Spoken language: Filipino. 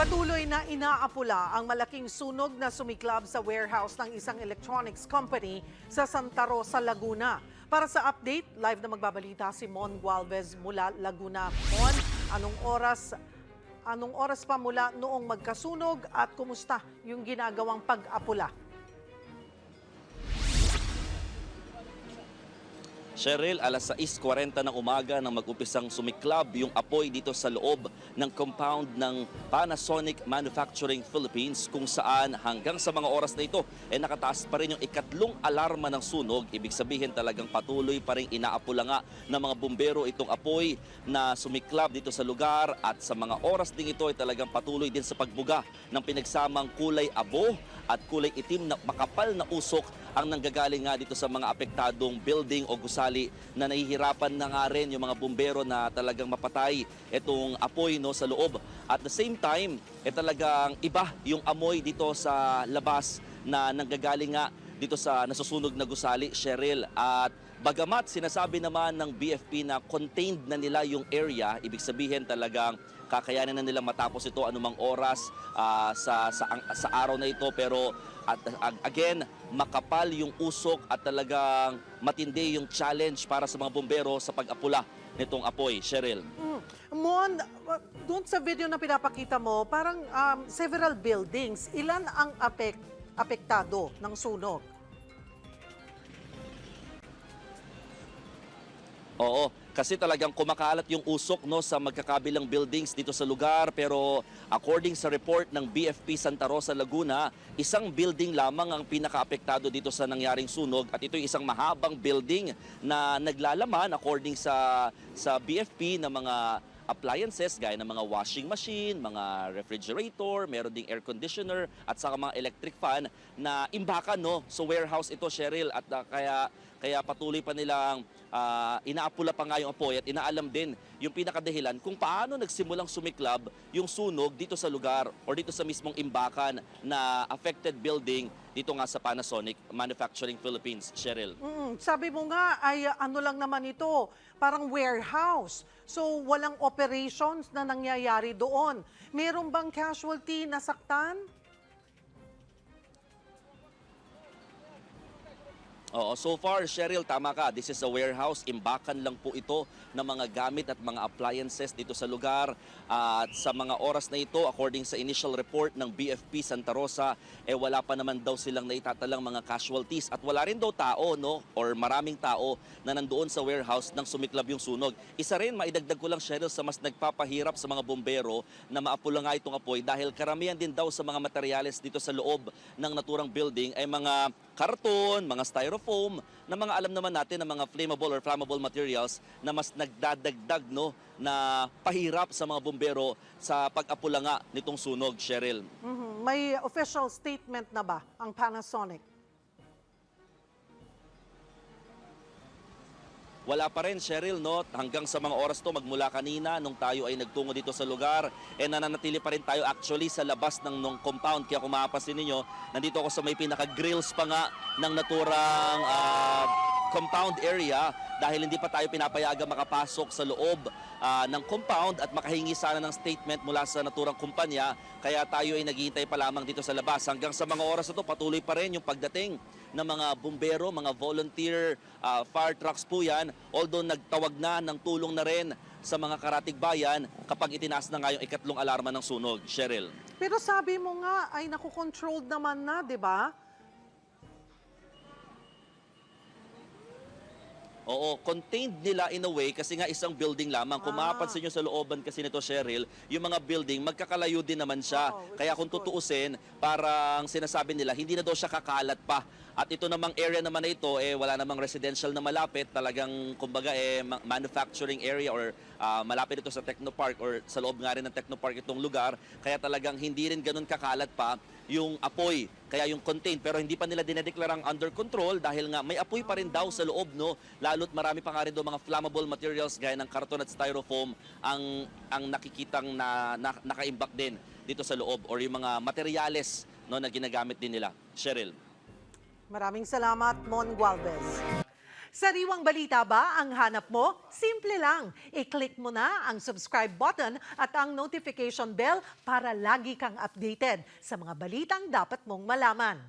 Patuloy na inaapula ang malaking sunog na sumiklab sa warehouse ng isang electronics company sa Santa Rosa, Laguna. Para sa update, live na magbabalita si Mon Gualvez mula Laguna. Mon, anong oras pa mula noong magkasunog at kumusta yung ginagawang pag-apula? Cheryl, alas 6:40 ng umaga nang mag-umpisang sumiklab yung apoy dito sa loob ng compound ng Panasonic Manufacturing Philippines, kung saan hanggang sa mga oras na ito nakataas pa rin yung ikatlong alarma ng sunog. Ibig sabihin talagang patuloy pa rin inaapula nga ng mga bumbero itong apoy na sumiklab dito sa lugar, at sa mga oras ding ito ay talagang patuloy din sa pagbuga ng pinagsamang kulay abo at kulay itim na makapal na usok ang nanggagaling nga dito sa mga apektadong building o gusali, na nahihirapan na nga rin yung mga bumbero na talagang mapatay itong apoy sa loob. At the same time, talagang iba yung amoy dito sa labas na nanggagaling nga dito sa nasusunog na gusali, Cheryl. At bagamat sinasabi naman ng BFP na contained na nila yung area, ibig sabihin talagang kakayanin na nila matapos ito anumang oras sa araw na ito. Pero again, makapal yung usok at talagang matindi yung challenge para sa mga bumbero sa pag-apula nitong apoy, Cheryl. Mon, doon sa video na pinapakita mo, parang several buildings. Ilan ang apektado ng sunog? Oo, kasi talagang kumakalat yung usok sa magkakabilang buildings dito sa lugar, pero according sa report ng BFP Santa Rosa, Laguna, isang building lamang ang pinakaapektado dito sa nangyaring sunog, at ito yung isang mahabang building na naglalaman according sa BFP na mga appliances gaya ng mga washing machine, mga refrigerator, meron ding air conditioner at saka mga electric fan na imbakan sa warehouse ito, Cheryl. At kaya patuloy pa nilang inaapula pa nga yung apoy, at inaalam din yung pinakadahilan kung paano nagsimulang sumiklab yung sunog dito sa lugar or dito sa mismong imbakan na affected building dito nga sa Panasonic Manufacturing Philippines, Cheryl. Sabi mo nga ay ano lang naman ito, parang warehouse. So walang operations na nangyayari doon. Meron bang casualty na saktan? Oo, so far, Cheryl, tama ka. This is a warehouse. Imbakan lang po ito ng mga gamit at mga appliances dito sa lugar. At sa mga oras na ito, according sa initial report ng BFP Santa Rosa, wala pa naman daw silang naitatalang mga casualties. At wala rin daw tao, or maraming tao na nandoon sa warehouse nang sumiklab yung sunog. Isa rin, maidagdag ko lang, Cheryl, sa mas nagpapahirap sa mga bumbero na maapula nga itong apoy, dahil karamihan din daw sa mga materyales dito sa loob ng naturang building ay mga karton, mga styrofoam, na mga alam naman natin na mga flammable or flammable materials na mas nagdadagdag na pahirap sa mga bumbero sa pag-apula nga nitong sunog, Cheryl. May official statement na ba ang Panasonic? Wala pa rin, Cheryl, hanggang sa mga oras to, magmula kanina nung tayo ay nagtungo dito sa lugar, nananatili pa rin tayo actually sa labas ng compound. Kaya kung mapapansin ninyo, nandito ako sa may pinaka-grills pa nga ng naturang compound area, dahil hindi pa tayo pinapayagang makapasok sa loob ng compound at makahingi sana ng statement mula sa naturang kumpanya. Kaya tayo ay naghihintay pa lamang dito sa labas. Hanggang sa mga oras na to, patuloy pa rin yung pagdating ng mga bumbero, mga volunteer fire trucks po yan. Although nagtawag na ng tulong na rin sa mga karatig bayan kapag itinaas na nga yung ikatlong alarma ng sunog, Cheryl. Pero sabi mo nga ay nakukontrolled naman na, di ba? Oo, contained nila in a way kasi nga isang building lamang. Kung mapapansin nyo sa looban kasi nito, Cheryl, yung mga building, magkakalayo din naman siya. Kaya kung tutuusin, parang sinasabi nila, hindi na daw siya kakalat pa. At ito namang area naman na ito, wala namang residential na malapit. Talagang, kumbaga, manufacturing area or malapit ito sa Technopark or sa loob nga rin ng Technopark itong lugar. Kaya talagang hindi rin ganun kakalat pa yung apoy, kaya yung contained, pero hindi pa nila dinedeklarang under control dahil nga may apoy pa rin daw sa loob, lalo't marami pa nga rin daw mga flammable materials gaya ng karton at styrofoam ang nakikitang nakaimbak din dito sa loob, or yung mga materyales na ginagamit din nila, Cheryl. Maraming salamat, Mon Gualvez. Sariwang balita ba ang hanap mo? Simple lang. I-click mo na ang subscribe button at ang notification bell para lagi kang updated sa mga balitang dapat mong malaman.